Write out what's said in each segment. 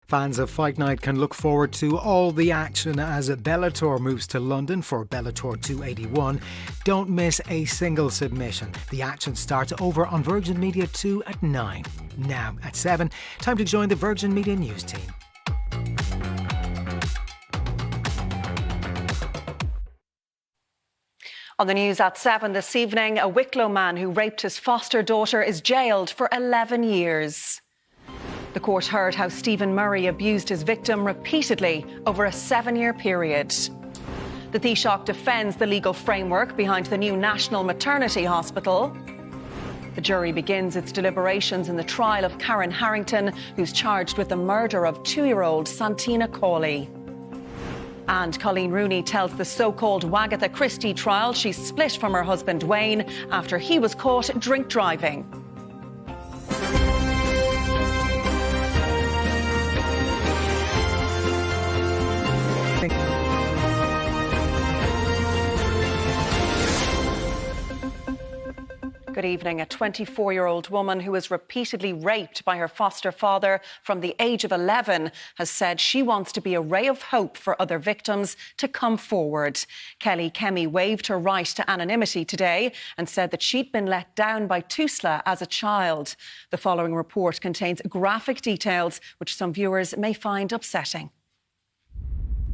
Fans of Fight Night can look forward to all the action as Bellator moves to London for Bellator 281. Don't miss a single submission. The action starts over on Virgin Media 2 at 9. Now at 7, time to join the Virgin Media News team. On the news at 7 this evening, a Wicklow man who raped his foster daughter is jailed for 11 years. The court heard how Stephen Murray abused his victim repeatedly over a 7-year period. The Taoiseach defends the legal framework behind the new National Maternity Hospital. The jury begins its deliberations in the trial of Karen Harrington, who's charged with the murder of 2-year-old Santina Cawley. And Colleen Rooney tells the so-called Wagatha Christie trial she's split from her husband Wayne after he was caught drink driving. Good evening. A 24-year-old woman who was repeatedly raped by her foster father from the age of 11 has said she wants to be a ray of hope for other victims to come forward. Kelly Kemi waived her right to anonymity today and said that she'd been let down by Tusla as a child. The following report contains graphic details which some viewers may find upsetting.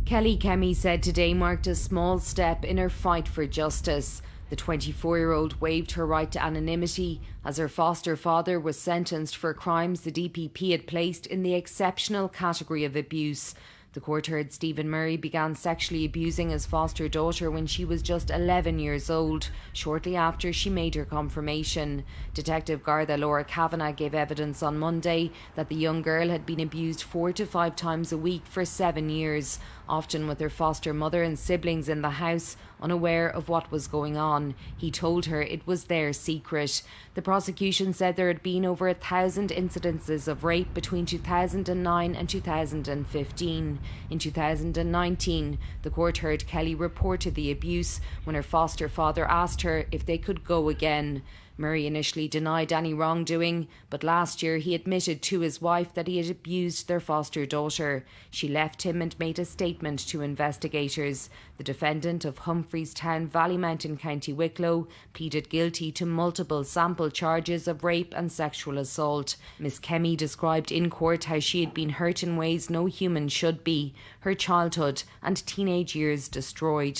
Kelly Kemi said today marked a small step in her fight for justice. The 24-year-old waived her right to anonymity as her foster father was sentenced for crimes the DPP had placed in the exceptional category of abuse. The court heard Stephen Murray began sexually abusing his foster daughter when she was just 11 years old, shortly after she made her confirmation. Detective Garda Laura Kavanagh gave evidence on Monday that the young girl had been abused 4 to 5 times a week for 7 years, often with her foster mother and siblings in the house, unaware of what was going on. He told her it was their secret. The prosecution said there had been over 1,000 incidences of rape between 2009 and 2015. In 2019, the court heard Kelly reported the abuse when her foster father asked her if they could go again. Murray initially denied any wrongdoing, but last year he admitted to his wife that he had abused their foster daughter. She left him and made a statement to investigators. The defendant of Humphreystown, Vallymount in County Wicklow, pleaded guilty to multiple sample charges of rape and sexual assault. Miss Kemi described in court how she had been hurt in ways no human should be, her childhood and teenage years destroyed.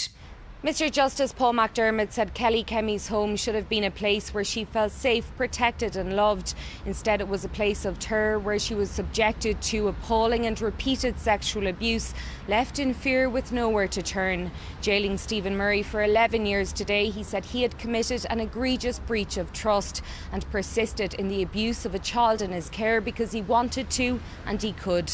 Mr Justice Paul McDermott said Kelly Kemi's home should have been a place where she felt safe, protected and loved. Instead, it was a place of terror where she was subjected to appalling and repeated sexual abuse, left in fear with nowhere to turn. Jailing Stephen Murray for 11 years today, he said he had committed an egregious breach of trust and persisted in the abuse of a child in his care because he wanted to and he could.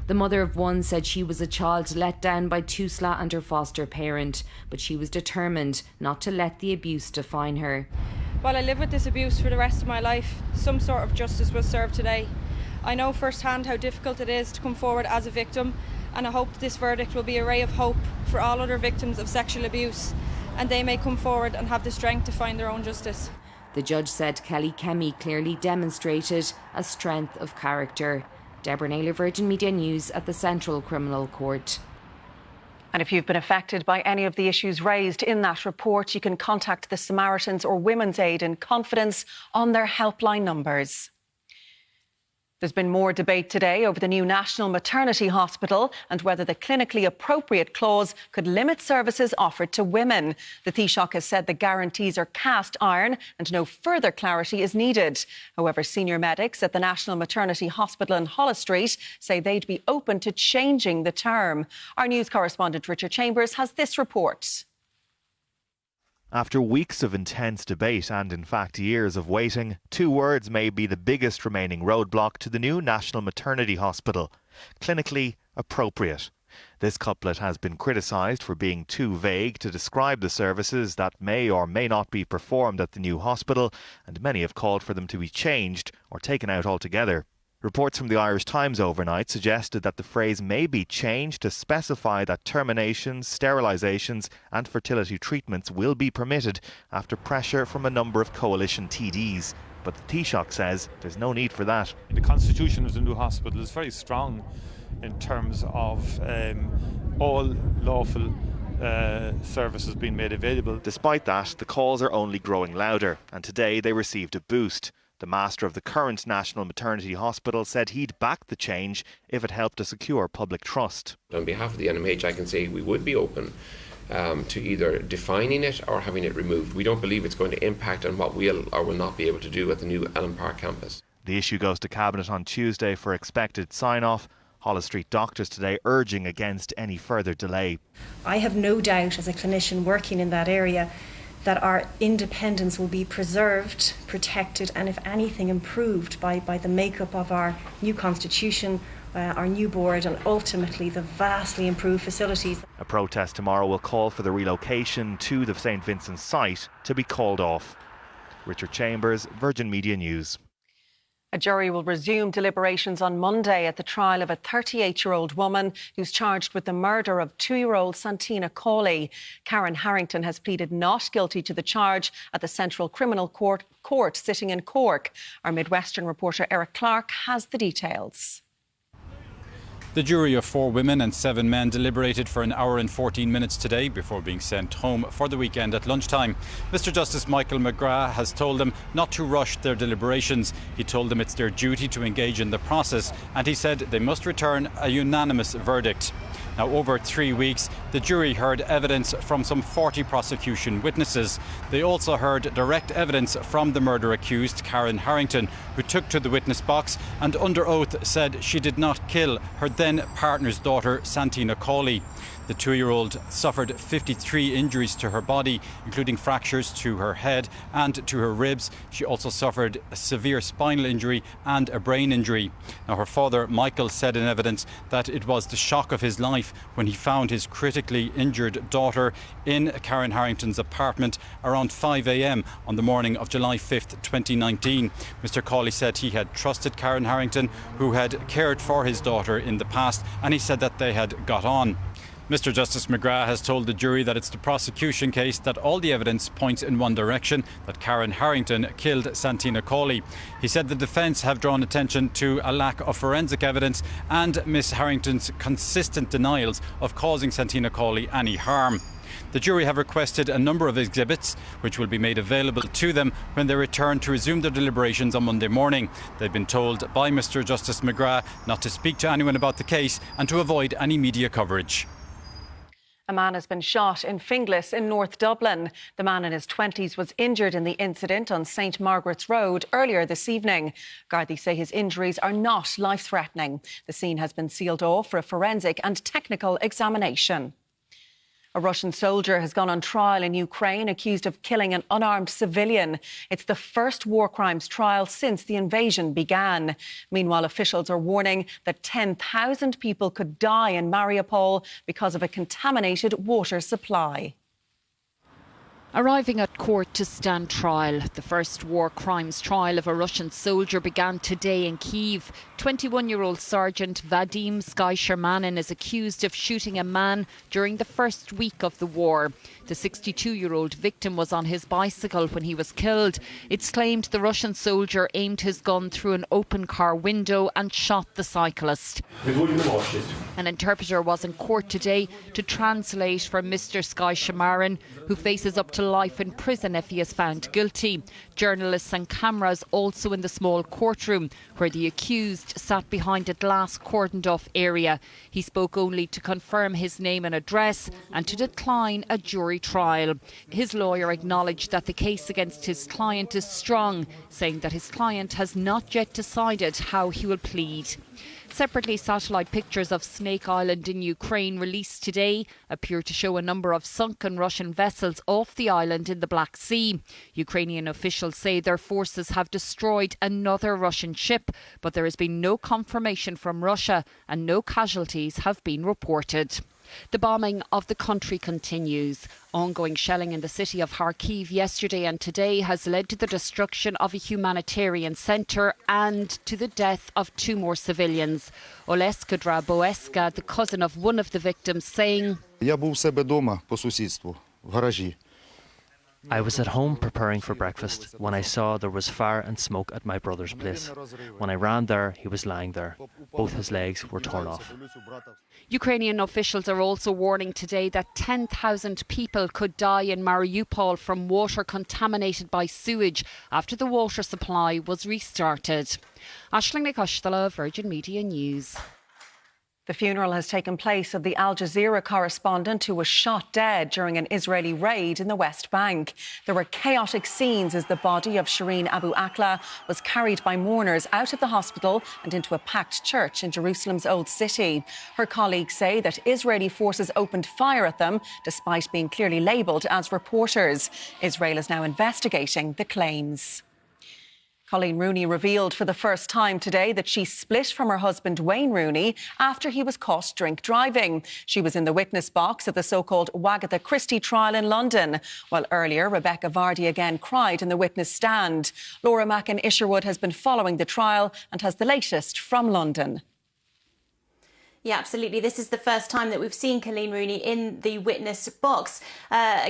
The mother of one said she was a child let down by Tusla and her foster parent, but she was determined not to let the abuse define her. While I live with this abuse for the rest of my life, some sort of justice was served today. I know firsthand how difficult it is to come forward as a victim, and I hope this verdict will be a ray of hope for all other victims of sexual abuse, and they may come forward and have the strength to find their own justice. The judge said Kelly Kemi clearly demonstrated a strength of character. Deborah Naylor, Virgin Media News at the Central Criminal Court. And if you've been affected by any of the issues raised in that report, you can contact the Samaritans or Women's Aid in confidence on their helpline numbers. There's been more debate today over the new National Maternity Hospital and whether the clinically appropriate clause could limit services offered to women. The Taoiseach has said the guarantees are cast iron and no further clarity is needed. However, senior medics at the National Maternity Hospital in Holles Street say they'd be open to changing the term. Our news correspondent Richard Chambers has this report. After weeks of intense debate and, in fact, years of waiting, 2 words may be the biggest remaining roadblock to the new National Maternity Hospital: clinically appropriate. This couplet has been criticised for being too vague to describe the services that may or may not be performed at the new hospital, and many have called for them to be changed or taken out altogether. Reports from the Irish Times overnight suggested that the phrase may be changed to specify that terminations, sterilisations and fertility treatments will be permitted after pressure from a number of coalition TDs. But the Taoiseach says there's no need for that. The constitution of the new hospital is very strong in terms of all lawful services being made available. Despite that, the calls are only growing louder, and today they received a boost. The master of the current National Maternity Hospital said he'd back the change if it helped to secure public trust. On behalf of the NMH, I can say we would be open to either defining it or having it removed. We don't believe it's going to impact on what we'll or will not be able to do at the new Ellen Park campus. The issue goes to Cabinet on Tuesday for expected sign-off. Holles Street doctors today urging against any further delay. I have no doubt, as a clinician working in that area, that our independence will be preserved, protected, and if anything improved by the makeup of our new constitution, our new board, and ultimately the vastly improved facilities. A protest tomorrow will call for the relocation to the St Vincent's site to be called off. Richard Chambers, Virgin Media News. A jury will resume deliberations on Monday at the trial of a 38-year-old woman who's charged with the murder of 2-year-old Santina Cawley. Karen Harrington has pleaded not guilty to the charge at the Central Criminal Court sitting in Cork. Our Midwestern reporter Eric Clark has the details. The jury of 4 women and 7 men deliberated for an hour and 14 minutes today before being sent home for the weekend at lunchtime. Mr Justice Michael McGrath has told them not to rush their deliberations. He told them it's their duty to engage in the process, and he said they must return a unanimous verdict. Now, over 3 weeks, the jury heard evidence from some 40 prosecution witnesses. They also heard direct evidence from the murder accused, Karen Harrington, who took to the witness box and under oath said she did not kill her then partner's daughter, Santina Cawley. The 2-year-old suffered 53 injuries to her body, including fractures to her head and to her ribs. She also suffered a severe spinal injury and a brain injury. Now, her father, Michael, said in evidence that it was the shock of his life when he found his critically injured daughter in Karen Harrington's apartment around 5 a.m. on the morning of July 5th, 2019. Mr. Cawley said he had trusted Karen Harrington, who had cared for his daughter in the past, and he said that they had got on. Mr Justice McGrath has told the jury that it's the prosecution case that all the evidence points in one direction, that Karen Harrington killed Santina Cawley. He said the defence have drawn attention to a lack of forensic evidence and Miss Harrington's consistent denials of causing Santina Cawley any harm. The jury have requested a number of exhibits which will be made available to them when they return to resume their deliberations on Monday morning. They've been told by Mr Justice McGrath not to speak to anyone about the case and to avoid any media coverage. A man has been shot in Finglas in North Dublin. The man in his 20s was injured in the incident on St Margaret's Road earlier this evening. Gardaí say his injuries are not life-threatening. The scene has been sealed off for a forensic and technical examination. A Russian soldier has gone on trial in Ukraine accused of killing an unarmed civilian. It's the first war crimes trial since the invasion began. Meanwhile, officials are warning that 10,000 people could die in Mariupol because of a contaminated water supply. Arriving at court to stand trial, the first war crimes trial of a Russian soldier began today in Kyiv. 21-year-old Sergeant Vadim Skyshermanin is accused of shooting a man during the first week of the war. The 62-year-old victim was on his bicycle when he was killed. It's claimed the Russian soldier aimed his gun through an open car window and shot the cyclist. An interpreter was in court today to translate for Mr Skyshermanin, who faces up to life in prison if he is found guilty. Journalists and cameras also in the small courtroom where the accused sat behind a glass cordoned off area. He spoke only to confirm his name and address and to decline a jury trial. His lawyer acknowledged that the case against his client is strong, saying that his client has not yet decided how he will plead. Separately, satellite pictures of Snake Island in Ukraine released today appear to show a number of sunken Russian vessels off the island in the Black Sea. Ukrainian officials say their forces have destroyed another Russian ship, but there has been no confirmation from Russia and no casualties have been reported. The bombing of the country continues. Ongoing shelling in the city of Kharkiv yesterday and today has led to the destruction of a humanitarian centre and to the death of 2 more civilians. Oleska Draboeska, the cousin of one of the victims, saying, Я був у себе дома по сусідству, в гаражі. I was at home preparing for breakfast when I saw there was fire and smoke at my brother's place. When I ran there, he was lying there. Both his legs were torn off. Ukrainian officials are also warning today that 10,000 people could die in Mariupol from water contaminated by sewage after the water supply was restarted. Aisling Nicostala, Virgin Media News. The funeral has taken place of the Al Jazeera correspondent who was shot dead during an Israeli raid in the West Bank. There were chaotic scenes as the body of Shireen Abu Akleh was carried by mourners out of the hospital and into a packed church in Jerusalem's Old City. Her colleagues say that Israeli forces opened fire at them despite being clearly labelled as reporters. Israel is now investigating the claims. Colleen Rooney revealed for the first time today that she split from her husband Wayne Rooney after he was caught drink driving. She was in the witness box at the so-called Wagatha Christie trial in London, while earlier Rebecca Vardy again cried in the witness stand. Laura Mackin Isherwood has been following the trial and has the latest from London. Yeah, absolutely. This is the first time that we've seen Colleen Rooney in the witness box,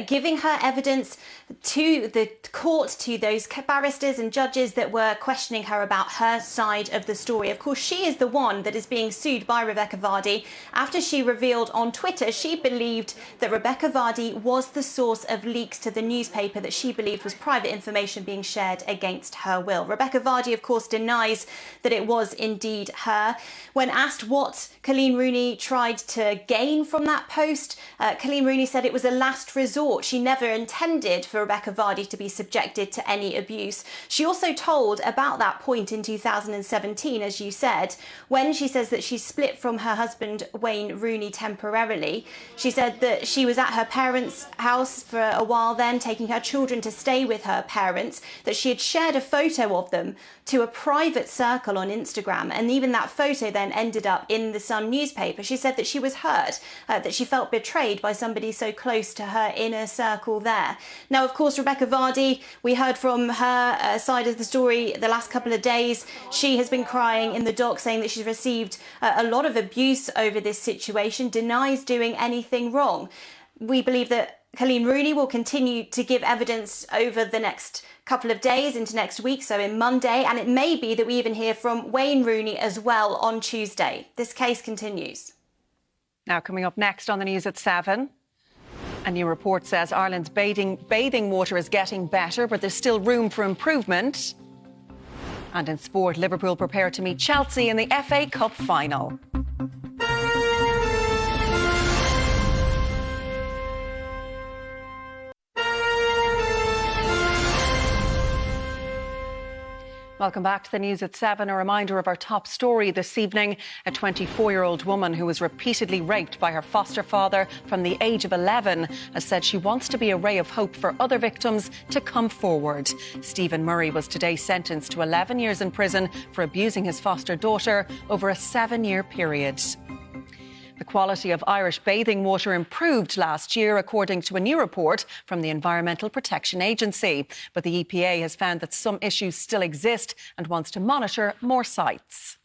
giving her evidence to the court, to those barristers and judges that were questioning her about her side of the story. Of course, she is the one that is being sued by Rebecca Vardy after she revealed on Twitter she believed that Rebecca Vardy was the source of leaks to the newspaper that she believed was private information being shared against her will. Rebecca Vardy, of course, denies that it was indeed her. When asked what Colleen Rooney tried to gain from that post, Colleen Rooney said it was a last resort. She never intended for Rebecca Vardy to be subjected to any abuse. She also told about that point in 2017, as you said, when she says that she split from her husband Wayne Rooney temporarily. She said that she was at her parents' house for a while then, taking her children to stay with her parents, that she had shared a photo of them to a private circle on Instagram, and even that photo then ended up in the Sun newspaper. She said that she was hurt, that she felt betrayed by somebody so close to her inner circle there. Now, of course, Rebecca Vardy, we heard from her side of the story the last couple of days. She has been crying in the dock, saying that she's received a lot of abuse over this situation, denies doing anything wrong. We believe that Colleen Rooney will continue to give evidence over the next couple of days into next week, so in Monday, and it may be that we even hear from Wayne Rooney as well on Tuesday. This case continues. Now, coming up next on the news at 7. A new report says Ireland's bathing water is getting better, but there's still room for improvement. And in sport, Liverpool prepare to meet Chelsea in the FA Cup final. Welcome back to the news at 7. A reminder of our top story this evening. A 24-year-old woman who was repeatedly raped by her foster father from the age of 11 has said she wants to be a ray of hope for other victims to come forward. Stephen Murray was today sentenced to 11 years in prison for abusing his foster daughter over a 7-year period. The quality of Irish bathing water improved last year, according to a new report from the Environmental Protection Agency. But the EPA has found that some issues still exist and wants to monitor more sites.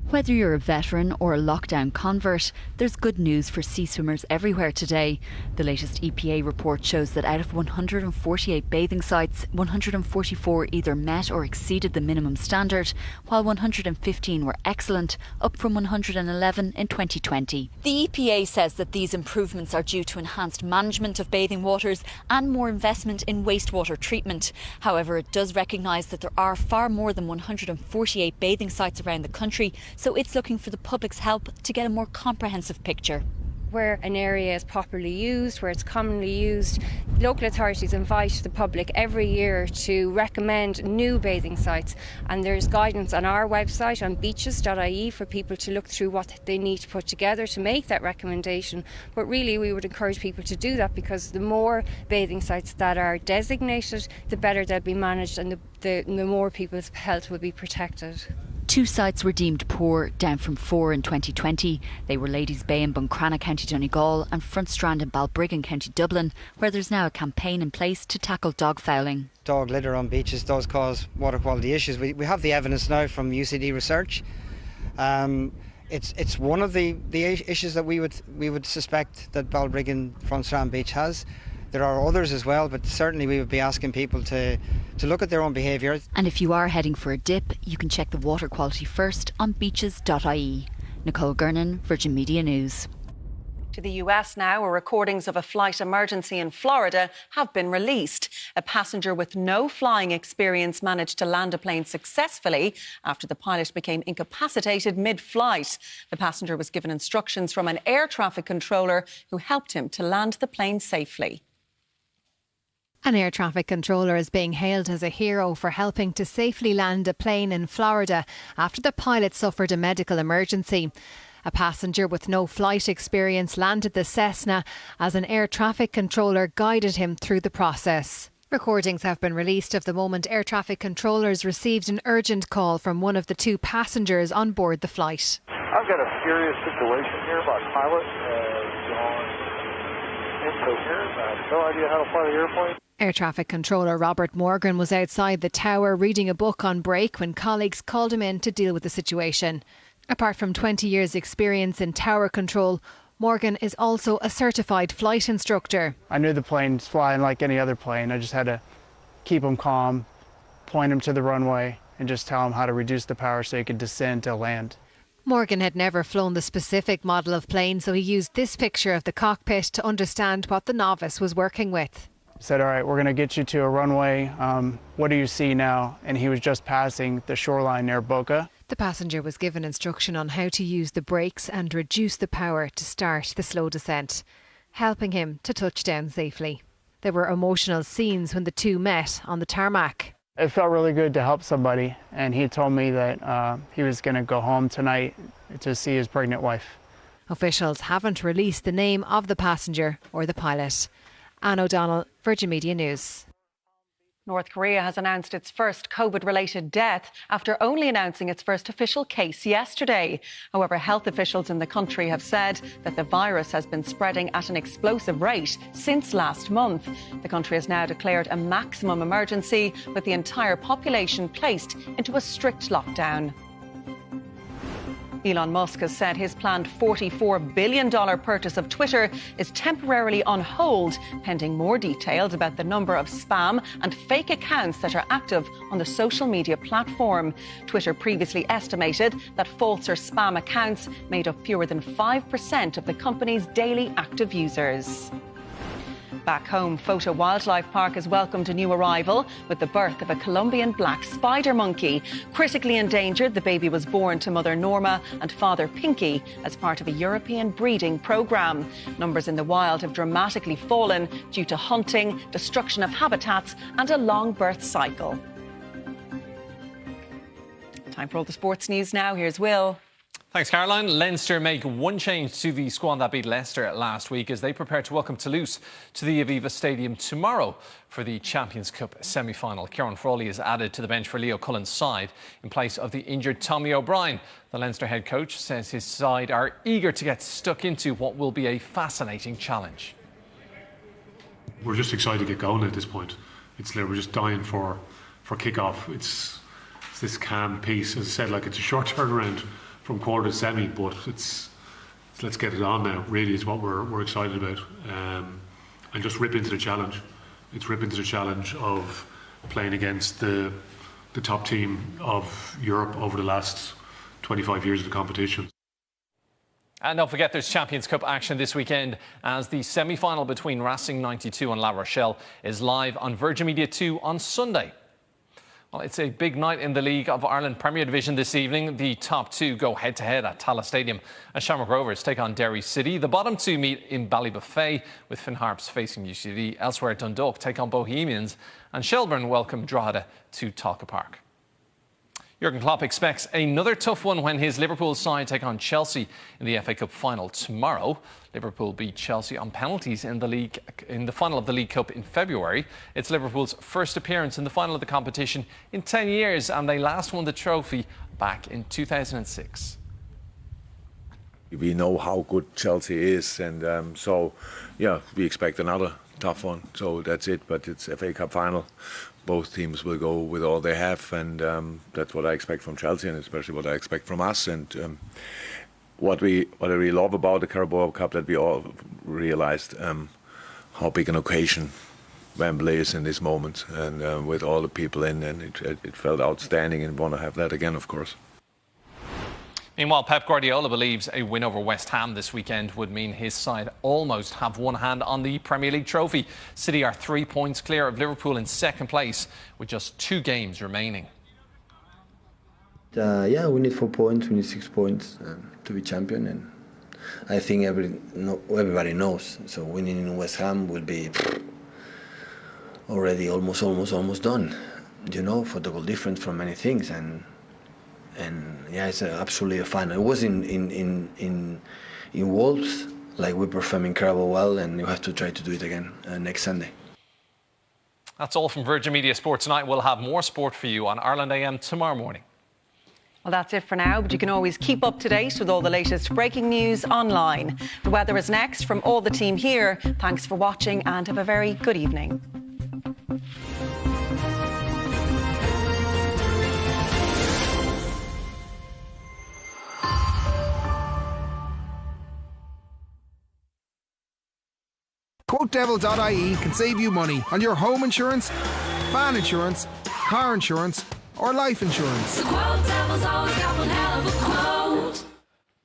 Whether you're a veteran or a lockdown convert, there's good news for sea swimmers everywhere today. The latest EPA report shows that out of 148 bathing sites, 144 either met or exceeded the minimum standard, while 115 were excellent, up from 111 in 2020. The EPA says that these improvements are due to enhanced management of bathing waters and more investment in wastewater treatment. However, it does recognise that there are far more than 148 bathing sites around the country, so it's looking for the public's help to get a more comprehensive picture. Where an area is popularly used, where it's commonly used, local authorities invite the public every year to recommend new bathing sites, and there's guidance on our website on beaches.ie for people to look through what they need to put together to make that recommendation. But really we would encourage people to do that, because the more bathing sites that are designated, the better they'll be managed, and the more people's health will be protected. 2 sites were deemed poor, down from 4 in 2020. They were Ladies Bay in Buncrana, County Donegal, and Front Strand in Balbriggan, County Dublin, where there's now a campaign in place to tackle dog fouling. Dog litter on beaches does cause water quality issues. We have the evidence now from UCD research. It's one of the issues that we would suspect that Balbriggan Front Strand Beach has. There are others as well, but certainly we would be asking people to look at their own behaviour. And if you are heading for a dip, you can check the water quality first on beaches.ie. Nicole Gernon, Virgin Media News. To the US now, where recordings of a flight emergency in Florida have been released. A passenger with no flying experience managed to land a plane successfully after the pilot became incapacitated mid-flight. The passenger was given instructions from an air traffic controller who helped him to land the plane safely. An air traffic controller is being hailed as a hero for helping to safely land a plane in Florida after the pilot suffered a medical emergency. A passenger with no flight experience landed the Cessna as an air traffic controller guided him through the process. Recordings have been released of the moment air traffic controllers received an urgent call from one of the two passengers on board the flight. I've got a serious situation here. My pilot has gone incoherent. I have no idea how to fly the airplane. Air traffic controller Robert Morgan was outside the tower reading a book on break when colleagues called him in to deal with the situation. Apart from 20 years' experience in tower control, Morgan is also a certified flight instructor. I knew the plane's flying like any other plane. I just had to keep him calm, point him to the runway, and just tell him how to reduce the power so he could descend to land. Morgan had never flown the specific model of plane, so he used this picture of the cockpit to understand what the novice was working with. Said, all right, we're going to get you to a runway. What do you see now? And he was just passing the shoreline near Boca. The passenger was given instruction on how to use the brakes and reduce the power to start the slow descent, helping him to touch down safely. There were emotional scenes when the two met on the tarmac. It felt really good to help somebody, and he told me that he was going to go home tonight to see his pregnant wife. Officials haven't released the name of the passenger or the pilot. Anne O'Donnell, Virgin Media News. North Korea has announced its first COVID-related death after only announcing its first official case yesterday. However, health officials in the country have said that the virus has been spreading at an explosive rate since last month. The country has now declared a maximum emergency, with the entire population placed into a strict lockdown. Elon Musk has said his planned $44 billion purchase of Twitter is temporarily on hold, pending more details about the number of spam and fake accounts that are active on the social media platform. Twitter previously estimated that false or spam accounts made up fewer than 5% of the company's daily active users. Back home, Fota Wildlife Park has welcomed a new arrival with the birth of a Colombian black spider monkey. Critically endangered, the baby was born to mother Norma and father Pinky as part of a European breeding programme. Numbers in the wild have dramatically fallen due to hunting, destruction of habitats and a long birth cycle. Time for all the sports news now. Here's Will. Thanks, Caroline. Leinster make one change to the squad that beat Leicester last week as they prepare to welcome Toulouse to the Aviva Stadium tomorrow for the Champions Cup semi-final. Kieran Frawley is added to the bench for Leo Cullen's side in place of the injured Tommy O'Brien. The Leinster head coach says his side are eager to get stuck into what will be a fascinating challenge. We're just excited to get going at this point. We're just dying for kick-off. It's this calm piece. As I said, it's a short turnaround from quarter to semi, but let's get it on now. Really, is what we're excited about, and just rip into the challenge. It's rip into the challenge of playing against the top team of Europe over the last 25 years of the competition. And don't forget, there's Champions Cup action this weekend as the semi-final between Racing 92 and La Rochelle is live on Virgin Media 2 on Sunday. Well, it's a big night in the League of Ireland Premier Division this evening. The top two go head-to-head at Tallaght Stadium as Shamrock Rovers take on Derry City. The bottom two meet in Ballybuffet with Finn Harps facing UCD. Elsewhere, Dundalk take on Bohemians and Shelbourne welcome Drogheda to Talca Park. Jurgen Klopp expects another tough one when his Liverpool side take on Chelsea in the FA Cup final tomorrow. Liverpool beat Chelsea on penalties in the final of the League Cup in February. It's Liverpool's first appearance in the final of the competition in 10 years, and they last won the trophy back in 2006. We know how good Chelsea is, and so we expect another tough one. So that's it, but it's FA Cup final. Both teams will go with all they have, and that's what I expect from Chelsea, and especially what I expect from us. And what I really love about the Carabao Cup that we all realised how big an occasion Wembley is in this moment, and with all the people in, and it felt outstanding, and want to have that again, of course. Meanwhile, Pep Guardiola believes a win over West Ham this weekend would mean his side almost have one hand on the Premier League trophy. City are 3 points clear of Liverpool in second place with just 2 games remaining. Yeah, we need 4 points, we need 6 points to be champion, and I think everybody knows. So winning in West Ham will be already almost done. You know, for the goal difference from many things, and yeah, it's absolutely a fun. It was in Wolves, like we performed incredibly well, and you have to try to do it again next Sunday. That's all from Virgin Media Sport tonight. We'll have more sport for you on Ireland AM tomorrow morning. Well, that's it for now, but you can always keep up to date with all the latest breaking news online. The weather is next from all the team here. Thanks for watching and have a very good evening. QuoteDevil.ie can save you money on your home insurance, van insurance, car insurance or life insurance. The Quote Devil's always got one hell of a quote.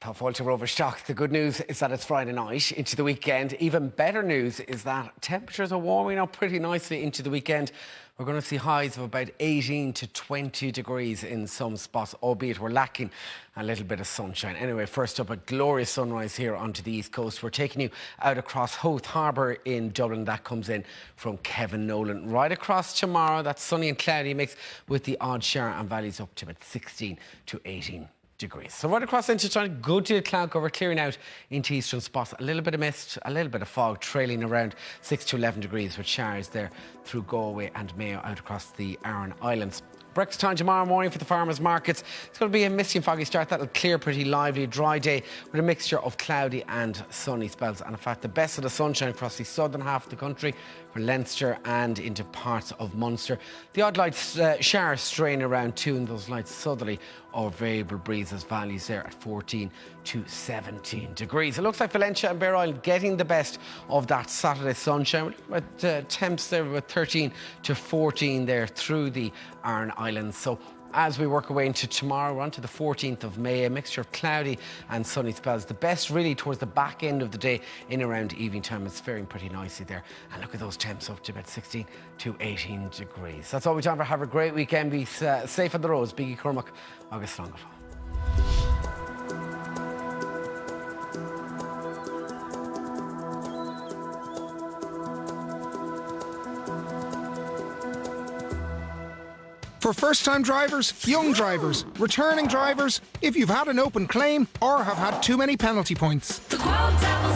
Top Walter Overstock. The good news is that it's Friday night into the weekend. Even better news is that temperatures are warming up pretty nicely into the weekend. We're going to see highs of about 18 to 20 degrees in some spots, albeit we're lacking a little bit of sunshine. Anyway, first up, a glorious sunrise here onto the East Coast. We're taking you out across Howth Harbour in Dublin. That comes in from Kevin Nolan. Right across tomorrow, that sunny and cloudy mix with the odd shower and valleys up to about 16 to 18 degrees. So right across into China, good deal of cloud cover, clearing out into eastern spots. A little bit of mist, a little bit of fog, trailing around 6 to 11 degrees with showers there through Galway and Mayo out across the Aran Islands. Breakfast time tomorrow morning for the farmers markets. It's going to be a misty and foggy start. That'll clear pretty lively. Dry day with a mixture of cloudy and sunny spells. And in fact, the best of the sunshine across the southern half of the country for Leinster and into parts of Munster. The odd light shower straying around too, and those light southerly or variable breezes, valleys there at 14 to 17 degrees. It looks like Valencia and Bear Island getting the best of that Saturday sunshine. With temps there with 13 to 14 there through the Aran Islands. So as we work our way into tomorrow, we're on to the 14th of May, a mixture of cloudy and sunny spells. The best really towards the back end of the day in around evening time. It's faring pretty nicely there. And look at those temps up to about 16 to 18 degrees. That's all we time for. Have a great weekend. Be safe on the roads. Biggie Cormac, August Longafall. For first-time drivers, young drivers, returning drivers, if you've had an open claim or have had too many penalty points. The Quote Devil